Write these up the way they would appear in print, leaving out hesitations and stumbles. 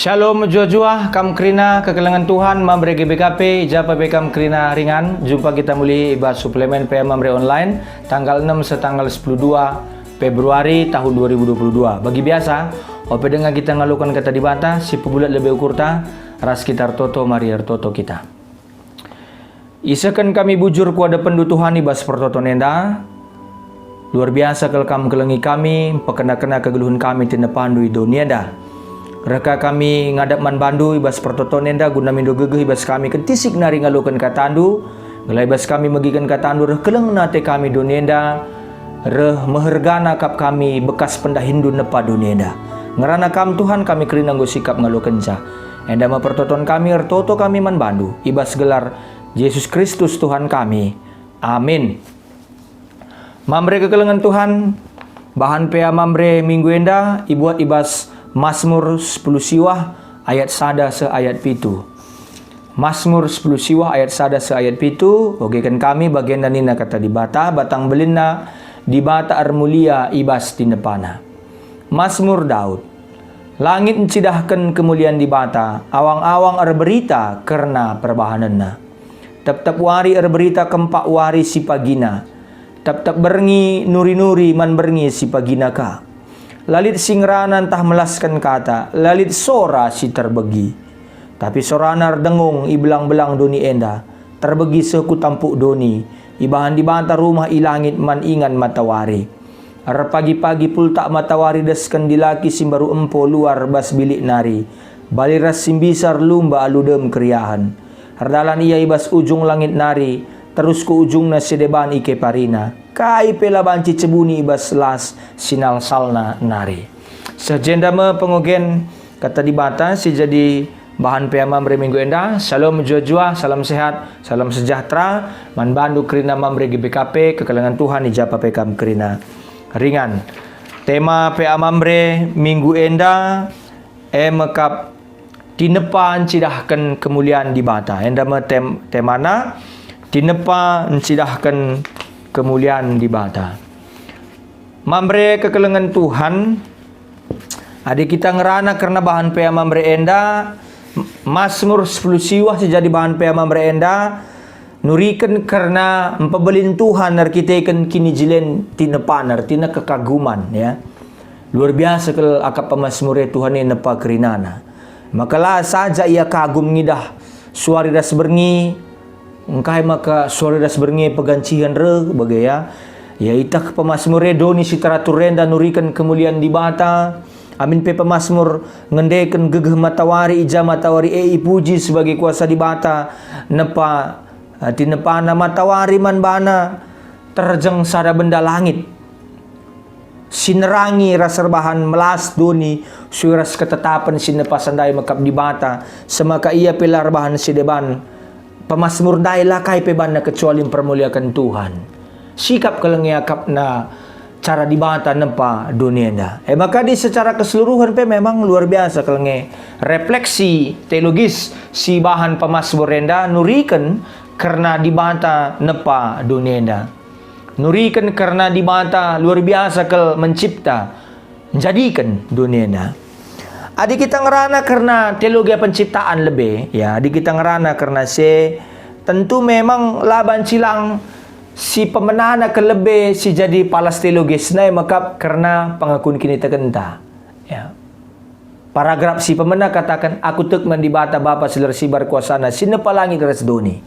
Shalom jua-jua, kam krina kekelengan Tuhan, mamre GBKP, japa bekam krina ringan. Jumpa kita muli ibad suplemen PM mamre online, tanggal 6 setanggal 12 Februari tahun 2022. Bagi biasa, ope dengan kita ngalukan kata dibata, si pebulat lebih ukur ta, ras kita toto, mari toto kita. Isakan kami bujur kuada pendu Tuhan ibas pertoto nenda. Luar biasa kalau kam kelengi kami, pekena-kena kegeluhan kami tina pandu dunia dah. Reka kami ngadap man bandu ibas pertoto nenda guna mindo gegeh ibas kami kentisik nari ngalukan katandu ngelai ibas kami megikan katandu reh keleng nate kami dunenda reh mehergana kap kami bekas pendahindu nepa dunenda ngerana kam Tuhan kami kerina nggo sikap ngalukan ca enda ma pertoton kami ertoto kami man bandu ibas gelar Yesus Kristus Tuhan kami. Amin. Mamre kekelengan Tuhan bahan pea mamre minggu enda ibuat ibas Mazmur 10 siwah ayat sada se ayat pitu. Mazmur 10 siwah ayat sada se ayat pitu. Ogekan kami bagian danina kata dibata batang belina dibata armulia ibas tinepana. Mazmur Daud. Langit encidahkan kemuliaan dibata, awang-awang berita karena perbahananna. Tep-tep wari berita kempak wari si pagina. Tep-tep berngi nuri-nuri man berngi si pagina ka. Lalit singranan tah melaskan kata, lalit sora si terbegi. Tapi soranar dengung ibelang-belang doni enda, terbegi seku tampuk doni, ibahan dibanta rumah ilangit man ingan matawari. Ar pagi-pagi pultak matawari desken dilaki simbaru empo luar bas bilik nari, baliras simbisar lumba aludem kriahan. Hardalan ia ibas ujung langit nari, terus ke ujung na sedeban ike parina. Kai pela banci cebuni ibas las sinal salna nari. Sejendama pengogen kata dibata si jadi bahan pea mamre minggu enda. Salam jua-jua, salam sehat, salam sejahtera. Man bandu kerina mamre GBKP kekelengan Tuhan ijapa pekam kerina ringan. Tema pea mamre minggu enda mekap tinepa encidahkan kemuliaan dibata. Enda me temana tinepa encidahkan kemuliaan dibata. Mamre kekelengan Tuhan adik kita ngerana karena bahan pea mamre enda Mazmur 10 siwah sejadi bahan pea mamre enda nurikan karena empebelin Tuhan arkiteken kini jilen tina panar tina kekaguman ya. Luar biasa kalau akap pemazmure Tuhan ini nepa kerinana. Makalah saja ia kagum ngidah suari das berngi engkai maka suara das berngi pegancian re bagaya ya itak pemazmure doni siteratur renda nurikan kemuliaan dibata. Amin pe pemazmur ngendeken gegeh matawari ija matawari puji sebagai kuasa dibata nepa tinepana matawari man bana terjeng sada benda langit sinerangi raserbahan melas doni suras ketetapan sinepa sandai makap dibata semaka ia pilar bahan sideban pemazmur dai lakai pe banda kecuali mempermuliakan Tuhan. Sikap kelengiakap na cara dibata nepa dunia dah. Maka di secara keseluruhan pe memang luar biasa kelengi refleksi teologis si bahan pemazmur enda nurikan karena dibata nepa dunia dah. Nurikan karena dibata luar biasa kel mencipta menjadikan dunia dah. Adik kita ngerana karena teologi penciptaan lebih ya, adik kita ngerana karena tentu memang laban cilang si pemenana ke lebih si jadi palas teologis naik maka karena pengakun kini terkenta ya. Paragraf si pemena katakan aku tek mendibata bapa seler sibar kuasana sinepa langit res doni.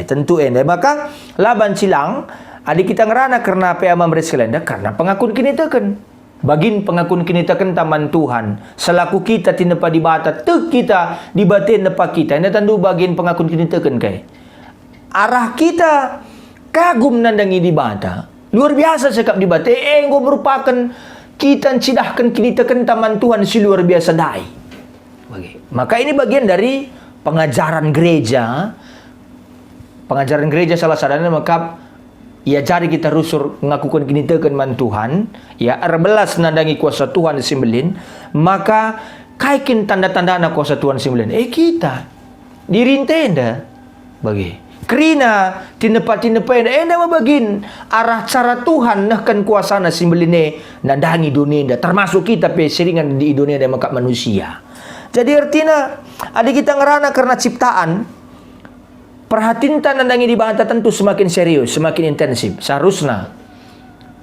Tentu maka laban cilang adik kita ngerana karena pea mamres kelenda karena pengakun kini teken. Bagin pengakun kini taken taman Tuhan selaku kita tinepa dibata tek kita dibatin nepa kita ini tandu bagin pengakun kini taken kai arah kita kagum nandangi dibata luar biasa sekap dibata enggo merupakan kita cidahkan kini taken taman Tuhan si luar biasa dai maka ini bagian dari pengajaran gereja salah satunya maka ia jari kita rusur ngakukan kini teken man Tuhan ya erbelas nandangi kuasa Tuhan simbelin maka kaikin tanda-tanda na kuasa Tuhan simbelin kita dirintenda bagi kerina tinepa enda mabagin arah cara Tuhan nahkan kuasa na simbeline nandangi dunia termasuk kita pe seringan di dunia dan maka manusia Jadi artinya adik kita ngerana karena ciptaan, perhatiin nandangi di banta tentu semakin serius, semakin intensif. Seharusnya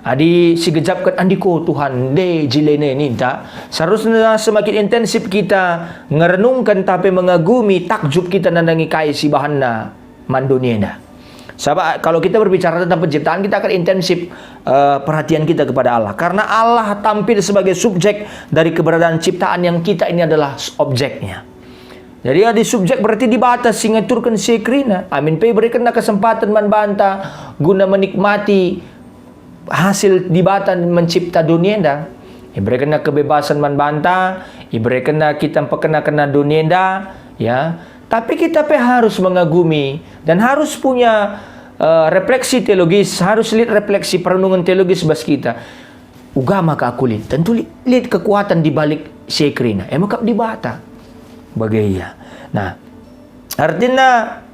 adi si gejapkan andiko Tuhan de jilene ninta. Seharusnya semakin intensif kita ngerenungkan tapi mengagumi takjub kita nandangi kai si bahanna manduniena. Sebab kalau kita berbicara tentang penciptaan, kita akan intensif perhatian kita kepada Allah. Karena Allah tampil sebagai subjek dari keberadaan ciptaan yang kita ini adalah objeknya. Jadi ada subjek berarti dibatas singaturkan sekrina. Amin pe berikan kesempatan manbanta guna menikmati hasil dibatan mencipta dunia dah. Berikan kebebasan manbanta, berikan kita kena dunia dah, ya. Tapi kita harus mengagumi dan harus punya refleksi teologis, harus lihat refleksi perenungan teologis bas kita. Ugama ka kulit, tentu lihat kekuatan di balik sekrina. Makap dibata. Bagaya. Nah, artinya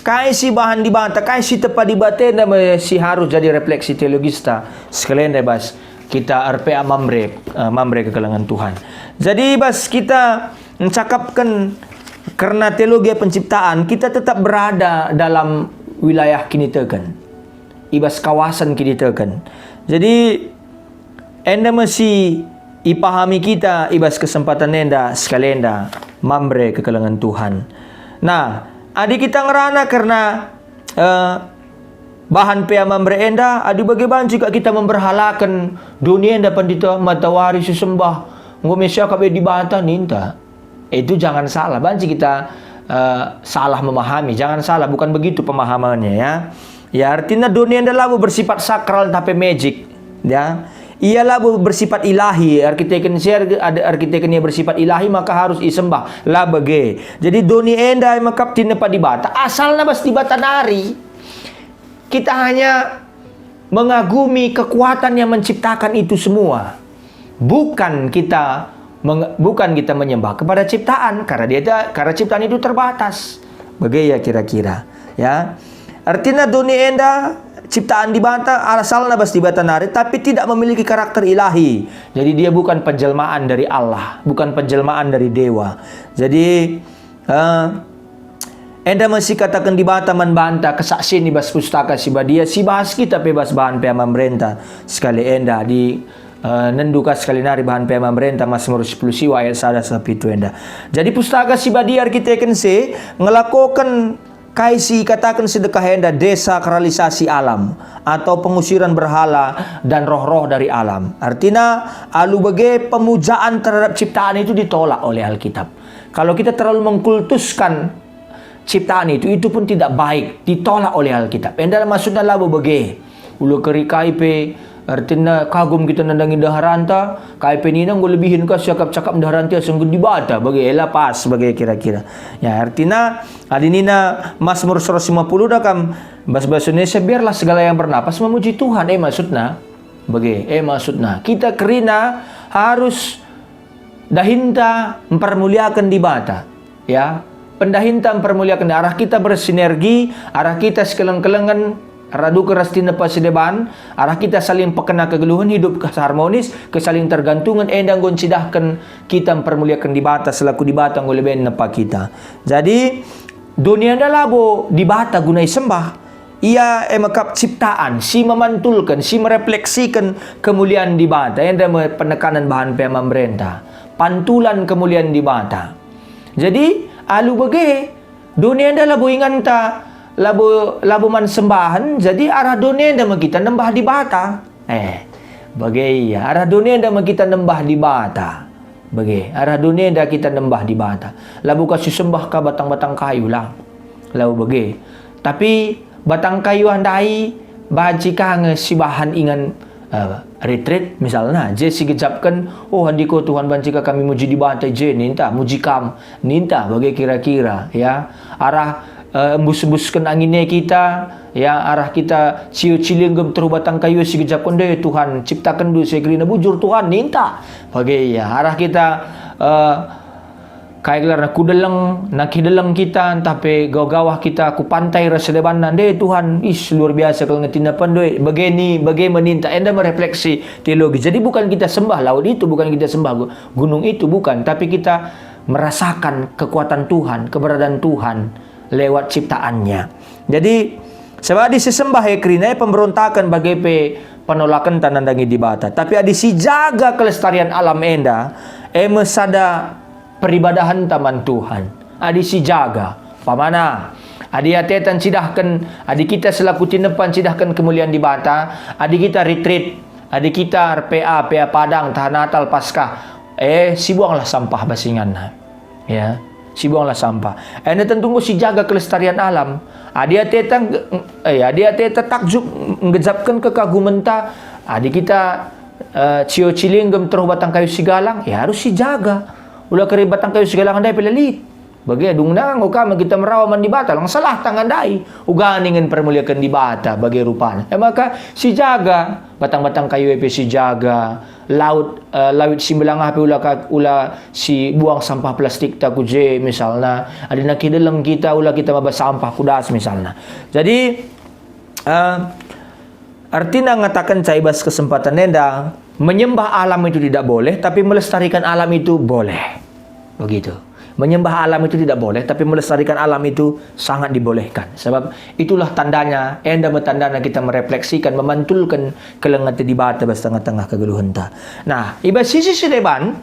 kai si bahan dibata, kai si tepat dibatenda si harus jadi refleksi teologis ta. Sekalian deh bas kita RPA mamre kegelangan Tuhan. Jadi bas kita mencakapkan karena teologi penciptaan, kita tetap berada dalam wilayah kini tekan. Ibas kawasan kini tekan. Jadi enda mesti ipahami kita ibas kesempatan enda sekalian dah mamre kegelangan Tuhan. Nah, adik kita ngerana karena bahan pea mamre enda, adik bagaimana juga kita memberhalakan dunia enda pandita matawari sesembah ngomesya kabe dibata ninta. Itu jangan salah, banci kita salah memahami. Jangan salah, bukan begitu pemahamannya ya. Ya artinya dunia enda labu bersifat sakral tapi magic ya. Ialah bersifat ilahi, arkiteknya bersifat ilahi maka harus disembah lah bage. Jadi doni enda makap tinapa dibata asalnya bas dibata nari. Kita hanya mengagumi kekuatan yang menciptakan itu semua. Bukan kita menyembah kepada ciptaan karena ciptaan itu terbatas. Bagaimana kira-kira ya? Artinya dunia enda ciptaan dibata asalnya bas dibata nari tapi tidak memiliki karakter ilahi. Jadi dia bukan penjelmaan dari Allah, bukan penjelmaan dari dewa. Jadi enda masih katakan dibata manbanta kesaksian di bas pustaka si badia si bahas kita bebas bahan pea pemerintah sekali enda di nenduka sekali nari bahan pea pemerintah Mazmur 10 siwa ayat 1 sampai 7 enda. Jadi pustaka si badia arkitekten se ngelakukan kaisi katakan sedekah enda desakralisasi alam atau pengusiran berhala dan roh-roh dari alam. Artinya alu bage pemujaan terhadap ciptaan itu ditolak oleh Alkitab. Kalau kita terlalu mengkultuskan ciptaan itu pun tidak baik, ditolak oleh Alkitab. Enda maksudnya labu bage ulu kerikai pe artinya kagum kita nandangi daharanta kai peninang gue lebihin ka cakap-cakap daharanta sungguh dibata bagi ela pas bagi kira-kira ya artinya adinina Mazmur 150 dah kam bahasa Indonesia biarlah segala yang bernapas memuji Tuhan maksudnya bagi maksudnya kita kerina harus dahinta mempermuliakan dibata ya pendahinta mempermuliakan arah kita bersinergi arah kita sekeleng-kelengan radu kerastina pasideban arah kita saling pekena kegeluhan hidup harmonis kesaling tergantungan endang goncidahkan kita mempermuliakan dibata selaku dibata ngoleben nepa kita. Jadi dunia anda labo dibata gunai sembah ia emakap ciptaan si memantulkan si merefleksikan kemuliaan dibata yang ada penekanan bahan pea pemerintah pantulan kemuliaan dibata. Jadi alu bage dunia anda labo inganta labu man sembahan jadi arah dunia dah kita nembah di bata bagai arah dunia dah kita nembah di bata bagai arah dunia dah kita nembah di bata labu kasih sembah ka batang-batang kayu lah labu bagai tapi batang kayu andai baji kange si bahan ingan retreat misalnya je si gejapkan handiko Tuhan bancika kami muji di bata je ninta muji kam ninta bagai kira-kira ya arah embus-embuskan anginnya kita ya arah kita ciu-cilinggem terus batang kayu si gejapkan deh Tuhan ciptakan dulu sekrina bujur Tuhan ninta bagai ya arah kita Kaya gelar na kudeleng, nakideleng kita, tapi gawah kita ku pantai rasa deban deh Tuhan, luar biasa kalau ngetinapan doi. Bagaimana minta enda merefleksi teologi. Jadi bukan kita sembah laut itu, bukan kita sembah gunung itu, bukan, tapi kita merasakan kekuatan Tuhan, keberadaan Tuhan lewat ciptaannya. Jadi sebab di sesembah ekrina pemberontakan bagi penolakan tanandangi di bata. Tapi adi si jaga kelestarian alam enda, mesada peribadahan taman Tuhan. Adi si jaga. Pamana? Adi atetan cidahkan, adi kita selaku tinepan cidahkan kemuliaan di bata, adi kita retreat, adi kita PA Padang, tahan Natal, Paskah. Si buanglah sampah basingan. Ya. Si buanglah sampah. Anda tentu si jaga kelestarian alam. Adi atetan takjub ngejapkan kekaguman ta. Adi kita cio cilinggem terus batang kayu sigalang, ya harus si jaga. Ulah keri batang kayu sigalang andai pelalit. Bagi adung nang ukama kita merawaman di bata, lang salah tangan dai. Uganingan permuliakan di bata bagi rupanya. Maka si jaga batang-batang kayu si jaga. Laut si belang api ula si buang sampah plastik ta kuje misalnya. Ada nak dalam kita ula kita mabas sampah kudas misalnya. Jadi artinya ngatakan caibas kesempatan nenda, menyembah alam itu tidak boleh, tapi melestarikan alam itu boleh. Begitu. Menyembah alam itu tidak boleh, tapi melestarikan alam itu sangat dibolehkan. Sebab itulah tandanya, enda tandanya kita merefleksikan, memantulkan kelengat di bata bas tengah-tengah kegeluhan ta. Nah, iba sisi deban,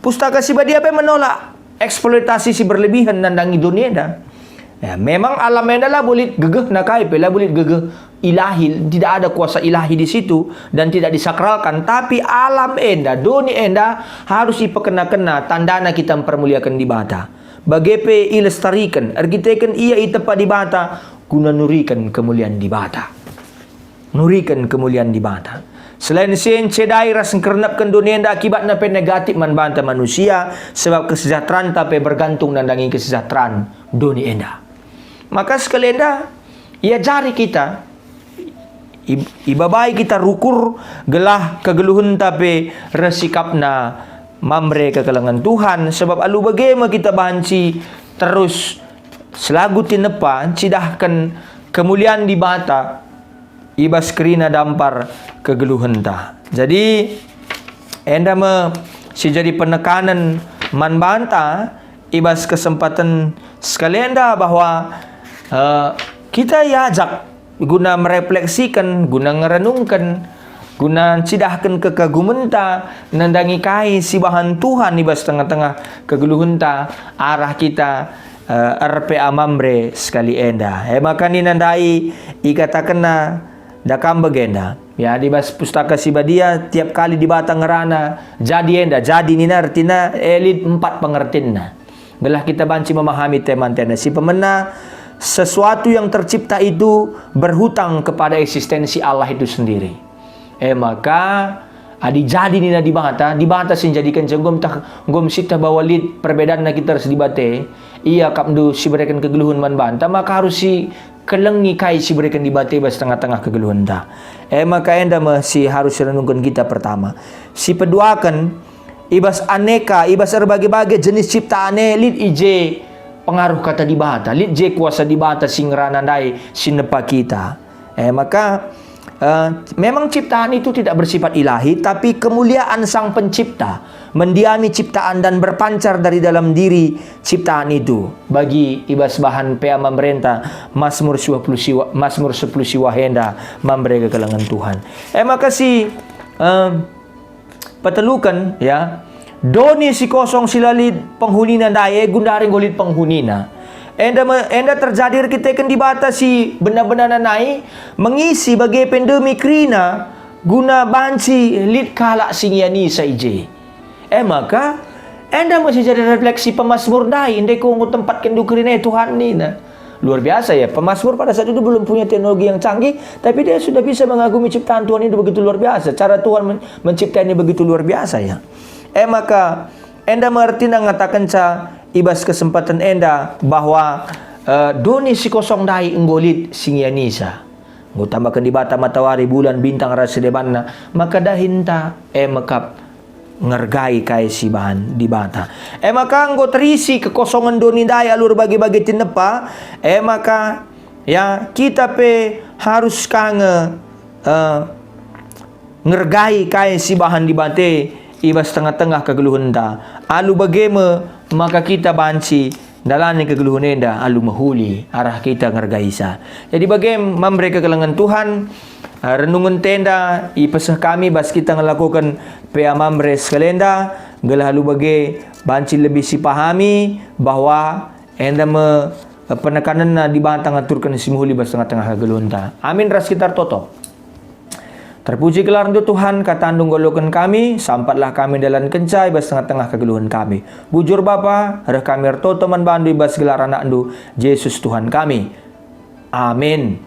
pustaka si badia menolak eksploitasi si berlebihan nandangi dunia dah. Ya, memang alam enda lah boleh gegeh nakai, lah boleh gegeh ilahi, tidak ada kuasa ilahi di situ dan tidak disakralkan, tapi alam enda, dunia enda harus diperkena-kena tandana kita mempermuliakan di bata. Bagepe ilestarikan, ergitekan ia itepa di bata guna nurikan kemuliaan di bata. Nurikan kemuliaan di bata. Selain sen cedai ras ngkernapkan dunia enda akibatnya pe negatif man banta manusia sebab kesejahteraan tapi bergantung nandangi kesejahteraan dunia enda. Maka sekali enda ia jari kita ibabai kita rukur gelah kegeluhun tapi resikapna mamre kekalangan Tuhan sebab alu bagaimana kita banci terus selagu tinepa cidahkan kemuliaan di bata ibas kerina dampar kegeluhun ta. Jadi enda si jadi penekanan man banta ibas kesempatan sekali enda bahwa kita yajak guna merefleksikan, guna ngerenungkan, guna cidahkan kekaguman ta, nandangi kai si bahan Tuhan di bas tengah-tengah kegeluhun ta, arah kita RPA mamre sekali enda. Maka ni nandai ikatakan na dakam bagenda. Ya di bas pustaka si badia tiap kali di batang ngerana jadi enda, jadi nina artina elit 4 pengertian. Gelah kita banci memahami teman-teman si pemena sesuatu yang tercipta itu berhutang kepada eksistensi Allah itu sendiri. Maka adi jadi nina di bata sin jadikan jenggom sita bawa lid perbedaan na kita harus dibate. Iya kapdu si berikan kegeluhan man banta maka harus si kelengi kai si berikan dibate bas tengah-tengah kegeluhan ta. Maka enda si harus renungkan kita pertama. Si peduakan ibas aneka, ibas berbagai-bagai jenis ciptaane lid ije pengaruh kata di bata, lid je kuasa di bata singrana dai sinepa kita. Maka memang ciptaan itu tidak bersifat ilahi, tapi kemuliaan sang pencipta mendiami ciptaan dan berpancar dari dalam diri ciptaan itu. Bagi ibas bahan pea memerintah Mazmur 10 siwa henda memberi kekalangan Tuhan. Maka si petelukan ya doni si kosong silalid penghunina daya gundaring golit penghunina. Enda terjadi kita kan dibatasi benda-benda nanai mengisi bagi pandemi krina guna banci lid kalak singiani saije. Maka enda masih jadi refleksi pemazmur dai inde ko tempat kendu krina Tuhan ni na. Luar biasa ya, pemazmur pada saat itu belum punya teknologi yang canggih, tapi dia sudah bisa mengagumi ciptaan Tuhan ini begitu luar biasa. Cara Tuhan menciptainya begitu luar biasa ya. Maka enda mengerti dan mengatakan ibas kesempatan enda bahwa doni si kosong dai enggolit singianisa. Ngu tambahkan di bata matahari bulan bintang rasa debanna maka dahinta mekap ngergai kai si bahan di bata. Maka anggo terisi kekosongan doni daya alur bagi-bagi tinepa. Maka ya kita pe harus kange ngergai kai si bahan di bate ibas tengah-tengah kegeluhan da. Alu bagema maka kita banci dalane kegeluhan enda alu mahuli arah kita ngergai sa. Jadi bagem memberi kegelangan Tuhan renungan tenda ipesah kami bas kita ngelakukan pea mamre skalenda gelah alu bage banci lebih si pahami bahwa enda me penekanan di bantang aturkan si mahuli bas tengah-tengah kegeluhan da. Amin ras kita toto. Terpuji gelar Tuhan, kata andung golokan kami, sampatlah kami dalam kencai bas tengah-tengah kegeluhan kami. Bujur Bapa, reh kami erto teman bandu bas gelar anak andu, Yesus Tuhan kami. Amin.